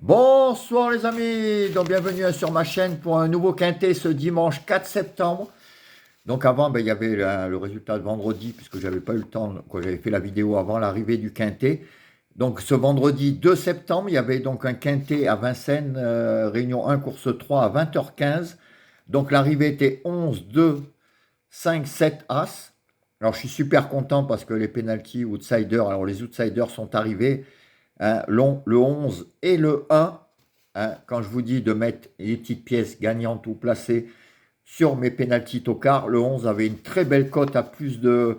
Bonsoir les amis, donc bienvenue sur ma chaîne pour un nouveau quintet ce dimanche 4 septembre. Donc avant, il y avait le résultat de vendredi puisque j'avais pas eu le temps, quand j'avais fait la vidéo avant l'arrivée du quintet. Donc ce vendredi 2 septembre, il y avait donc un quintet à Vincennes, réunion 1, course 3 à 20h15. Donc l'arrivée était 11, 2, 5, 7 As. Alors je suis super content parce que les penalty outsiders, alors les outsiders sont arrivés. Hein, le 11 et le 1, hein, quand je vous dis de mettre les petites pièces gagnantes ou placées sur mes pénaltys tocards, le 11 avait une très belle cote à plus de,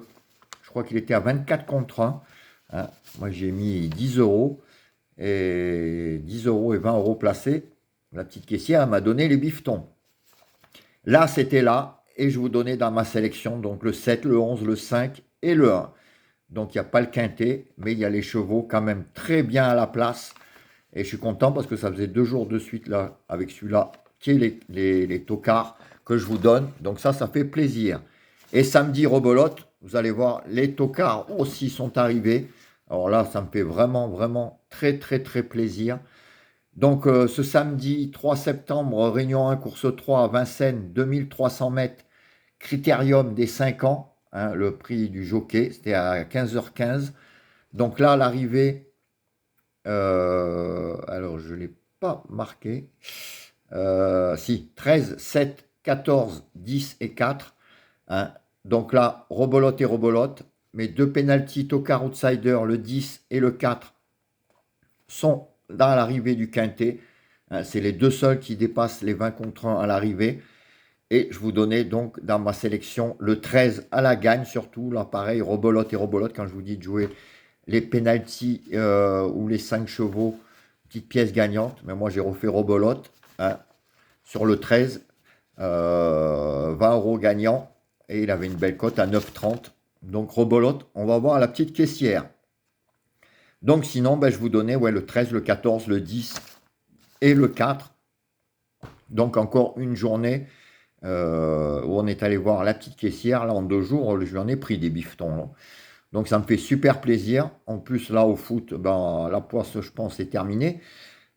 je crois qu'il était à 24 contre 1. Hein. Moi j'ai mis 10 euros et 10 euros et 20 euros placés. La petite caissière m'a donné les bifetons. Là c'était là et je vous donnais dans ma sélection donc le 7, le 11, le 5 et le 1. Donc, il n'y a pas le quintet, mais il y a les chevaux quand même très bien à la place. Et je suis content parce que ça faisait 2 jours de suite là, avec celui-là, qui est les tocards que je vous donne. Donc ça fait plaisir. Et samedi, rebelote, vous allez voir, les tocards aussi sont arrivés. Alors là, ça me fait vraiment, vraiment très, très, très plaisir. Donc ce samedi 3 septembre, Réunion 1, course 3 à Vincennes, 2300 mètres, critérium des 5 ans. Hein, le prix du jockey, c'était à 15h15. Donc là, l'arrivée, alors je ne l'ai pas marqué, si, 13, 7, 14, 10 et 4. Hein. Donc là, rebolote et rebolote. Mes deux pénaltys Tokar Outsider, le 10 et le 4, sont dans l'arrivée du quintet. Hein, c'est les deux seuls qui dépassent les 20 contre 1 à l'arrivée. Et je vous donnais donc dans ma sélection le 13 à la gagne, surtout. Là, pareil, rebolote et rebolote. Quand je vous dis de jouer les penalties ou les 5 chevaux, petite pièce gagnante. Mais moi, j'ai refait rebolote hein, sur le 13, 20 euros gagnant. Et il avait une belle cote à 9,30. Donc, rebolote, on va voir la petite caissière. Donc, sinon, je vous donnais le 13, le 14, le 10 et le 4. Donc, encore une journée. Où on est allé voir la petite caissière, là en 2 jours, je lui en ai pris des bifetons. Là. Donc ça me fait super plaisir. En plus, là au foot, la poisse, je pense, est terminée.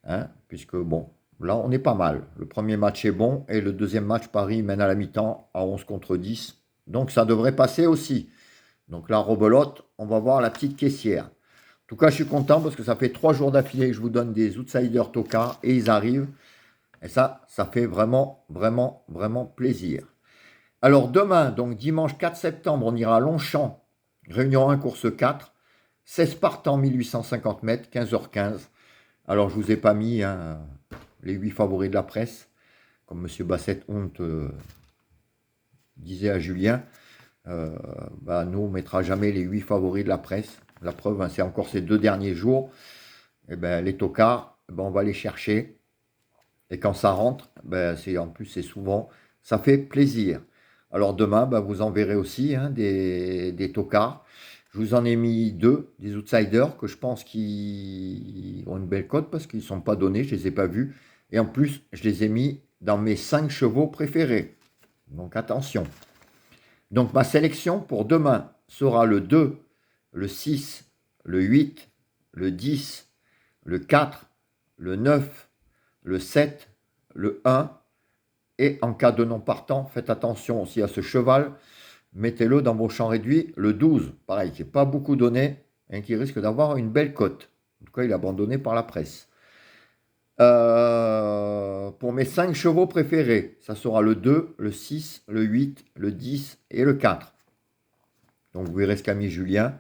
Hein, puisque bon, là on est pas mal. Le premier match est bon et le deuxième match, Paris mène à la mi-temps à 11 contre 10. Donc ça devrait passer aussi. Donc là, rebelote, on va voir la petite caissière. En tout cas, je suis content parce que ça fait 3 jours d'affilée que je vous donne des outsiders Toka et ils arrivent. Et ça fait vraiment, vraiment, vraiment plaisir. Alors demain, donc dimanche 4 septembre, on ira à Longchamp, réunion 1, course 4, 16 partants, 1850 mètres, 15h15. Alors je ne vous ai pas mis les 8 favoris de la presse, comme M. Bassett-Honte disait à Julien. Nous, on ne mettra jamais les 8 favoris de la presse. La preuve, c'est encore ces 2 derniers jours. Et les tocards, on va les chercher. Et quand ça rentre, en plus c'est souvent, ça fait plaisir. Alors demain, vous en verrez aussi des tocards. Je vous en ai mis 2, des outsiders, que je pense qu'ils ont une belle cote parce qu'ils ne sont pas donnés, je ne les ai pas vus. Et en plus, je les ai mis dans mes 5 chevaux préférés. Donc attention. Donc ma sélection pour demain sera le 2, le 6, le 8, le 10, le 4, le 9, le 7, le 1, et en cas de non partant, faites attention aussi à ce cheval, mettez-le dans vos champs réduits, le 12, pareil, qui n'est pas beaucoup donné, et qui risque d'avoir une belle cote. En tout cas, il est abandonné par la presse. Pour mes 5 chevaux préférés, ça sera le 2, le 6, le 8, le 10 et le 4. Donc vous verrez ce qu'a mis Julien.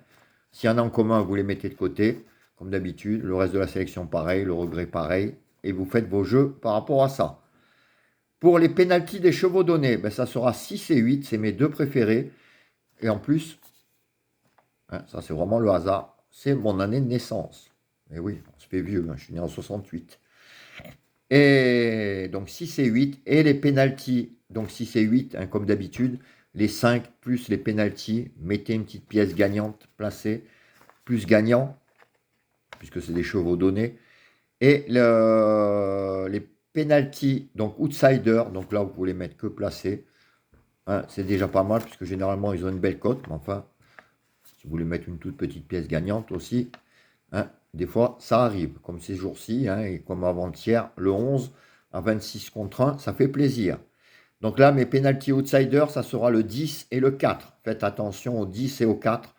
S'il y en a en commun, vous les mettez de côté, comme d'habitude. Le reste de la sélection, pareil. Le regret, pareil. Et vous faites vos jeux par rapport à ça. Pour les pénaltys des chevaux donnés, ça sera 6 et 8. C'est mes 2 préférés. Et en plus, ça c'est vraiment le hasard. C'est mon année de naissance. Et oui, on se fait vieux. Je suis né en 68. Et donc 6 et 8. Et les pénaltys, donc 6 et 8, comme d'habitude. Les 5 plus les pénaltys, mettez une petite pièce gagnante placée, plus gagnant, puisque c'est des chevaux donnés. Et les pénaltys, donc outsider, donc là vous pouvez les mettre que placés. C'est déjà pas mal, puisque généralement ils ont une belle cote, mais enfin, si vous voulez mettre une toute petite pièce gagnante aussi, des fois, ça arrive, comme ces jours-ci, hein, et comme avant-hier, le 11 à 26 contre 1, ça fait plaisir. Donc là, mes penalty outsiders, ça sera le 10 et le 4. Faites attention au 10 et au 4.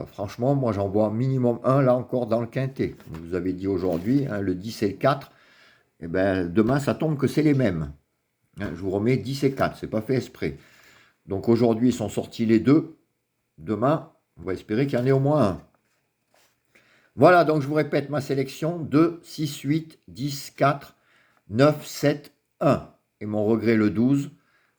Franchement, moi, j'en vois minimum un, là encore, dans le quintet. Comme je vous avez dit aujourd'hui, hein, le 10 et le 4. Et ben, demain, ça tombe que c'est les mêmes. Hein, je vous remets 10 et 4, c'est pas fait exprès. Donc aujourd'hui, ils sont sortis les deux. Demain, on va espérer qu'il y en ait au moins un. Voilà, donc je vous répète ma sélection, 2, 6, 8, 10, 4, 9, 7, 1. Et mon regret le 12.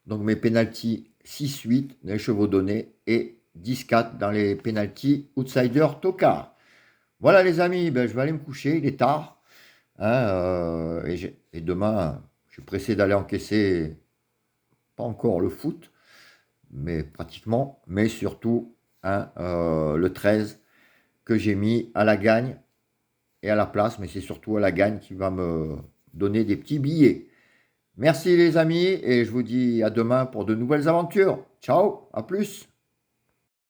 Donc mes pénalties 6, 8 dans les chevaux donnés et 10, 4 dans les pénalties outsider tocard. Voilà les amis, ben, je vais aller me coucher, il est tard. Hein, et demain, je suis pressé d'aller encaisser, pas encore le foot, mais pratiquement, mais surtout hein, le 13 que j'ai mis à la gagne et à la place, mais c'est surtout à la gagne qui va me donner des petits billets. Merci les amis et je vous dis à demain pour de nouvelles aventures. Ciao, à plus.